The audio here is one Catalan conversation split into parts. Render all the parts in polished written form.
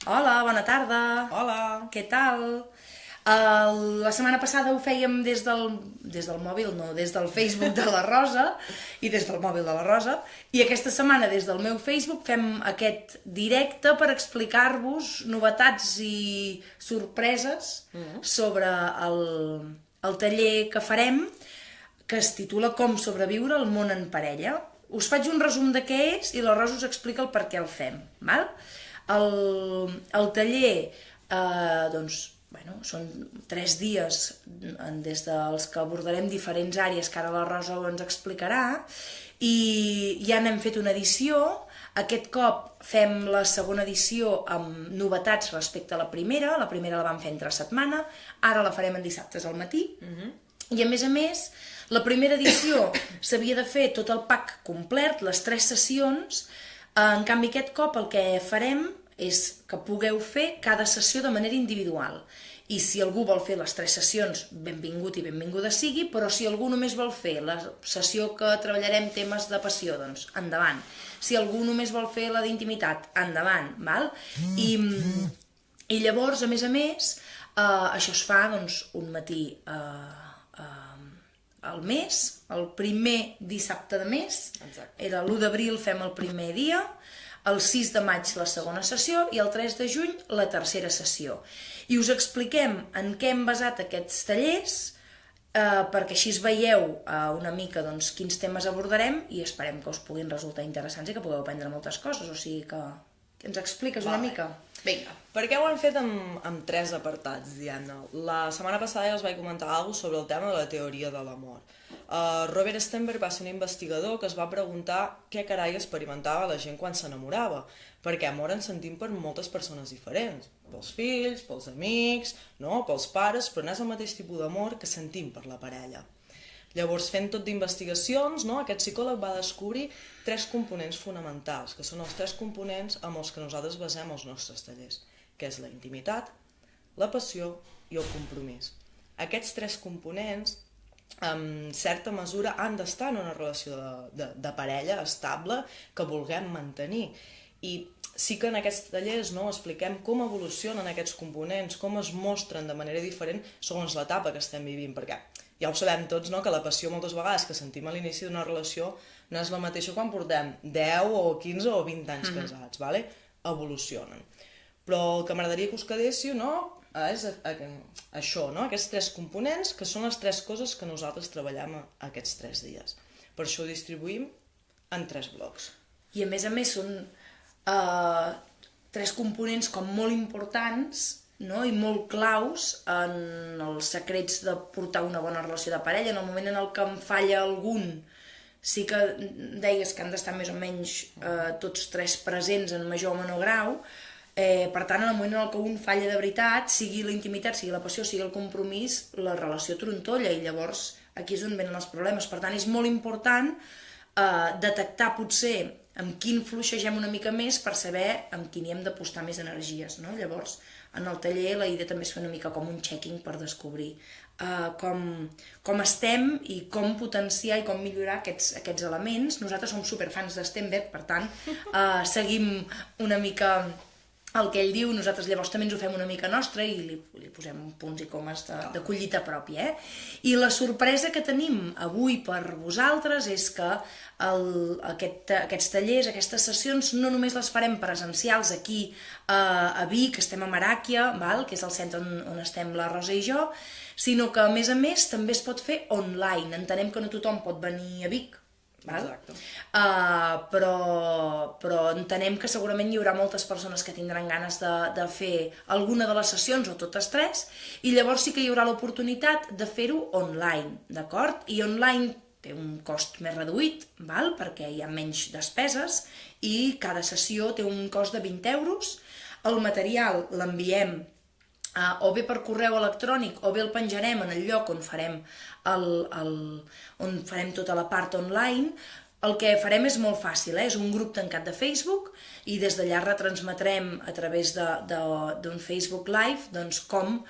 Hola, bona tarda. Hola! Què tal? La setmana passada ho fèiem des del mòbil, no, des del Facebook de la Rosa i des del mòbil de la Rosa, i aquesta setmana des del meu Facebook fem aquest directe per explicar-vos novetats i sorpreses sobre el taller que farem, que es titula Com sobreviure al món en parella. Us faig un resum de què és i la Rosa us explica el per què el fem, val? El taller, són 3 dies des dels que abordarem diferents àrees que ara la Rosa ens explicarà, i ja n'hem fet una edició. Aquest cop fem la segona edició amb novetats respecte a la primera la vam fer entre setmana, ara la farem en dissabtes al matí, i a més, la primera edició s'havia de fer tot el pack complet, les 3 sessions. En canvi, aquest cop el que farem és que pugueu fer cada sessió de manera individual. I si algú vol fer les 3 sessions, benvingut i benvinguda sigui, però si algú només vol fer la sessió que treballarem temes de passió, doncs endavant. Si algú només vol fer la d'intimitat, endavant, val? I llavors, a més, això es fa un matí al mes, el primer dissabte de mes. Exacte. Era l'1 d'abril fem el primer dia, el 6 de maig la segona sessió i el 3 de juny la tercera sessió. I us expliquem en què hem basat aquests tallers, perquè així veieu una mica quins temes abordarem i esperem que us puguin resultar interessants i que pugueu aprendre moltes coses. O sigui que ens expliques una mica? Vinga. Per què ho han fet amb 3 apartats, Diana? La setmana passada ja us vaig comentar alguna cosa sobre el tema de la teoria de l'amor. Robert Stenberg va ser un investigador que es va preguntar què carai experimentava la gent quan s'enamorava, perquè amor en sentim per moltes persones diferents, pels fills, pels amics, no? Pels pares, però no és el mateix tipus d'amor que sentim per la parella. Llavors, fent tot d'investigacions, aquest psicòleg va descobrir 3 components fonamentals, que són els 3 components amb els que nosaltres basem els nostres tallers, que és la intimitat, la passió i el compromís. Aquests 3 components, en certa mesura, han d'estar en una relació de parella estable que vulguem mantenir. I sí que en aquests tallers expliquem com evolucionen aquests components, com es mostren de manera diferent segons l'etapa que estem vivint, perquè ja ho sabem tots, que la passió moltes vegades que sentim a l'inici d'una relació no és la mateixa quan portem 10 o 15 o 20 anys casats, vale? Evolucionen. Però el que m'agradaria que us quedéssiu és això, aquests 3 components, que són les 3 coses que nosaltres treballem aquests 3 dies. Per això ho distribuïm en 3 blocs. I a més són 3 components com molt importants i molt claus en els secrets de portar una bona relació de parella. En el moment en el que em falla algun, sí que deies que han d'estar més o menys tots 3 presents en major o menor grau. Per tant, en el moment en el que un falla de veritat, sigui la intimitat, sigui la passió, sigui el compromís, la relació trontolla, i llavors aquí és on venen els problemes. Per tant, és molt important detectar potser amb quin fluixegem una mica més per saber amb quin hi hem de postar més energies. Llavors, en el taller la idea també és fer una mica com un checking per descobrir com estem i com potenciar i com millorar aquests elements. Nosaltres som superfans de Stenberg, per tant, seguim una mica el que ell diu. Nosaltres llavors també ens ho fem una mica nostra i li posem punts i comes de collita pròpia. I la sorpresa que tenim avui per vosaltres és que aquests tallers, aquestes sessions, no només les farem presencials aquí a Vic, estem a Maràquia, que és el centre on estem la Rosa i jo, sinó que a més també es pot fer online. Entenem que no tothom pot venir a Vic, Exacte. Però entenem que segurament hi haurà moltes persones que tindran ganes de fer alguna de les sessions o totes 3, i llavors sí que hi haurà l'oportunitat de fer-ho online, d'acord? I online té un cost més reduït, perquè hi ha menys despeses, i cada sessió té un cost de 20 euros. El material l'enviem o bé per correu electrònic o bé el penjarem en el lloc on farem tota la part online. El que farem és molt fàcil, és un grup tancat de Facebook, i des d'allà retransmetrem a través d'un Facebook Live com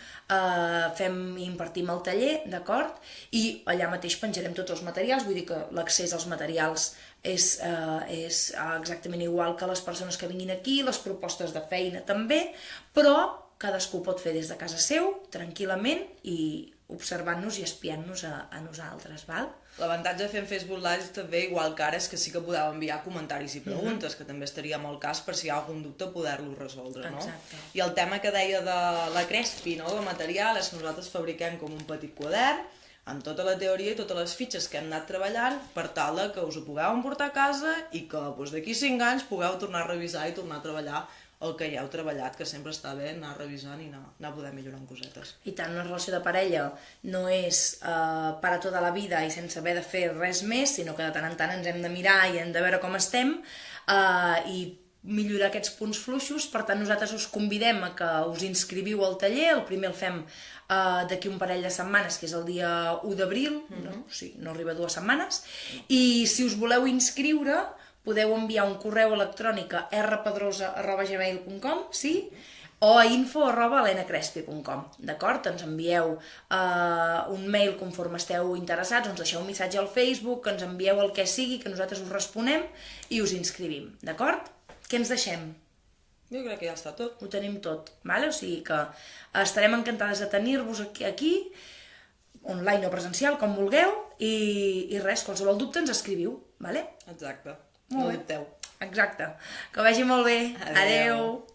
fem i impartim el taller, d'acord? I allà mateix penjarem tots els materials, vull dir que l'accés als materials és exactament igual que les persones que vinguin aquí, les propostes de feina també, però cadascú pot fer des de casa seu, tranquil·lament, i observant-nos i espiant-nos a nosaltres, val? L'avantatge de fer en Facebook Live també, igual que ara, és que sí que podeu enviar comentaris i preguntes, que també estaria molt cas per si hi ha algun dubte poder-lo resoldre, no? Exacte. I el tema que deia de la Crespi, no?, del material, és que nosaltres fabriquem com un petit quadern amb tota la teoria i totes les fitxes que hem anat treballant per tal que us ho pugueu emportar a casa i que d'aquí 5 anys pugueu tornar a revisar i tornar a treballar el que ja heu treballat, que sempre està bé anar revisant i anar poder millorant cosetes. I tant, una relació de parella no és per a tota la vida i sense haver de fer res més, sinó que de tant en tant ens hem de mirar i hem de veure com estem i millorar aquests punts fluixos. Per tant, nosaltres us convidem a que us inscriviu al taller. El primer el fem d'aquí un parell de setmanes, que és el dia 1 d'abril, o sigui, no arriba a 2 setmanes, i si us voleu inscriure podeu enviar un correu electrònic a rpedrosa@gmail.com, sí? O a info@elenacrespi.com, d'acord? Ens envieu un mail conforme esteu interessats, ens deixeu un missatge al Facebook, ens envieu el que sigui, que nosaltres us responem i us inscrivim, d'acord? Què ens deixem? Jo crec que ja està tot. Ho tenim tot, vale? O sigui que estarem encantades de tenir-vos aquí, online o presencial, com vulgueu, i res, qualsevol dubte ens escriviu, vale? Exacte. Molt No bé. dubteu. Exacte. Que vagi molt bé. Adeu. Adeu.